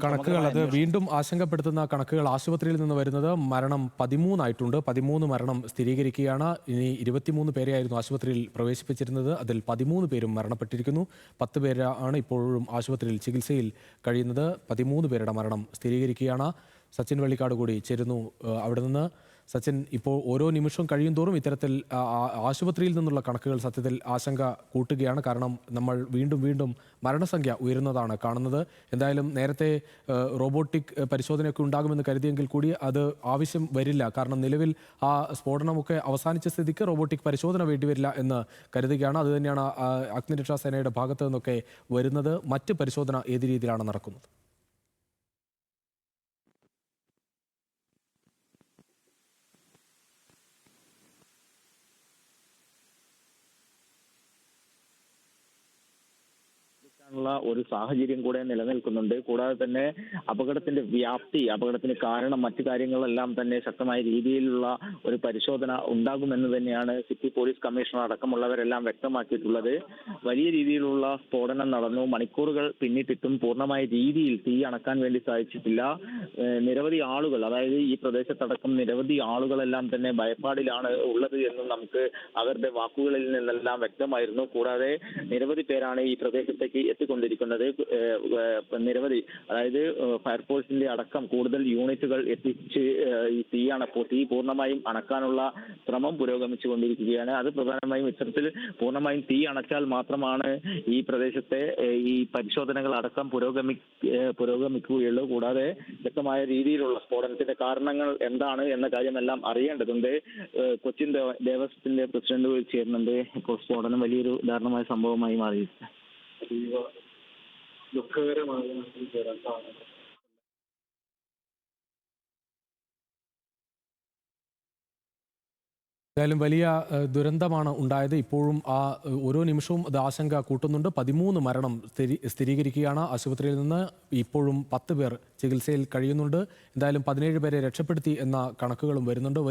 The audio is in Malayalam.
കണക്കുകൾ അത് വീണ്ടും ആശങ്കപ്പെടുത്തുന്ന കണക്കുകൾ ആശുപത്രിയിൽ നിന്ന് വരുന്നത്. മരണം 13 ആയിട്ടുണ്ട്. 13 മരണം സ്ഥിരീകരിക്കുകയാണ്. ഇനി 23 പേരെയായിരുന്നു ആശുപത്രിയിൽ പ്രവേശിപ്പിച്ചിരുന്നത്. അതിൽ 13 പേരും മരണപ്പെട്ടിരിക്കുന്നു. 10 പേരാണ് ഇപ്പോഴും ആശുപത്രിയിൽ ചികിത്സയിൽ കഴിയുന്നത്. 13 പേരുടെ മരണം സ്ഥിരീകരിക്കുകയാണ്. സച്ചിൻ വെള്ളിക്കാട് കൂടി ചേരുന്നു അവിടെ നിന്ന്. സച്ചിൻ, ഇപ്പോൾ ഓരോ നിമിഷവും കഴിയുന്തോറും ഇത്തരത്തിൽ ആശുപത്രിയിൽ നിന്നുള്ള കണക്കുകൾ സത്യത്തിൽ ആശങ്ക കൂട്ടുകയാണ്. കാരണം നമ്മൾ വീണ്ടും വീണ്ടും മരണസംഖ്യ ഉയരുന്നതാണ് കാണുന്നത്. എന്തായാലും നേരത്തെ റോബോട്ടിക് പരിശോധനയൊക്കെ ഉണ്ടാകുമെന്ന് കരുതിയെങ്കിൽ കൂടി അത് ആവശ്യം വരില്ല. കാരണം നിലവിൽ ആ സ്ഫോടനമൊക്കെ അവസാനിച്ച സ്ഥിതിക്ക് റോബോട്ടിക് പരിശോധന വേണ്ടിവരില്ല എന്ന് കരുതുകയാണ്. അതുതന്നെയാണ് അഗ്നിരക്ഷാ സേനയുടെ ഭാഗത്തു നിന്നൊക്കെ വരുന്നത്. മറ്റ് പരിശോധന ഏത് രീതിയിലാണ് നടക്കുന്നത്? ുള്ള ഒരു സാഹചര്യം കൂടെ നിലനിൽക്കുന്നുണ്ട്. കൂടാതെ തന്നെ അപകടത്തിന്റെ വ്യാപ്തി, അപകടത്തിന് കാരണം, മറ്റു കാര്യങ്ങളെല്ലാം തന്നെ ശക്തമായ രീതിയിലുള്ള ഒരു പരിശോധന ഉണ്ടാകുമെന്ന് തന്നെയാണ് സിറ്റി പോലീസ് കമ്മീഷണർ അടക്കമുള്ളവരെല്ലാം വ്യക്തമാക്കിയിട്ടുള്ളത്. വലിയ രീതിയിലുള്ള സ്ഫോടനം നടന്നു. മണിക്കൂറുകൾ പിന്നിട്ടിട്ടും പൂർണ്ണമായ രീതിയിൽ തീ അണക്കാൻ വേണ്ടി സാധിച്ചിട്ടില്ല. നിരവധി ആളുകൾ, അതായത് ഈ പ്രദേശത്തടക്കം നിരവധി ആളുകളെല്ലാം തന്നെ ഭയപ്പാടിലാണ് ഉള്ളത് എന്നും നമുക്ക് അവരുടെ വാക്കുകളിൽ നിന്നെല്ലാം വ്യക്തമായിരുന്നു. കൂടാതെ നിരവധി പേരാണ് ഈ പ്രദേശത്തേക്ക് എത്തിക്കൊണ്ടിരിക്കുന്നത്. നിരവധി, അതായത് ഫയർഫോഴ്സിന്റെ അടക്കം കൂടുതൽ യൂണിറ്റുകൾ എത്തിച്ച് ഈ തീ പൂർണ്ണമായും അണക്കാനുള്ള ശ്രമം പുരോഗമിച്ചു കൊണ്ടിരിക്കുകയാണ്. അത് പ്രധാനമായും ഇത്തരത്തിൽ പൂർണ്ണമായും തീ അണച്ചാൽ മാത്രമാണ് ഈ പ്രദേശത്തെ ഈ പരിശോധനകൾ അടക്കം പുരോഗമിക്കുകയുള്ളൂ. കൂടാതെ വ്യക്തമായ രീതിയിലുള്ള സ്ഫോടനത്തിന്റെ കാരണങ്ങൾ എന്താണ് എന്ന കാര്യമെല്ലാം അറിയേണ്ടതുണ്ട്. കൊച്ചിൻ ദേവസ്വത്തിന്റെ പ്രസിഡന്റ് ചേരുന്നുണ്ട്. ഇപ്പോൾ സ്ഫോടനം വലിയൊരു ദാരുണമായ സംഭവമായി മാറിയിട്ടുണ്ട്. അതീവ ദുഃഖകരമായ ദുരന്തമാണ്. എന്തായാലും വലിയ ദുരന്തമാണ് ഉണ്ടായത്. ഇപ്പോഴും ഓരോ നിമിഷവും അത് ആശങ്ക കൂട്ടുന്നുണ്ട്. 13 മരണം സ്ഥിരീകരിക്കുകയാണ് ആശുപത്രിയിൽ നിന്ന്. ഇപ്പോഴും 10 പേർ ചികിത്സയിൽ കഴിയുന്നുണ്ട്. എന്തായാലും 17 പേരെ രക്ഷപ്പെടുത്തി എന്ന കണക്കുകളും വരുന്നുണ്ട്.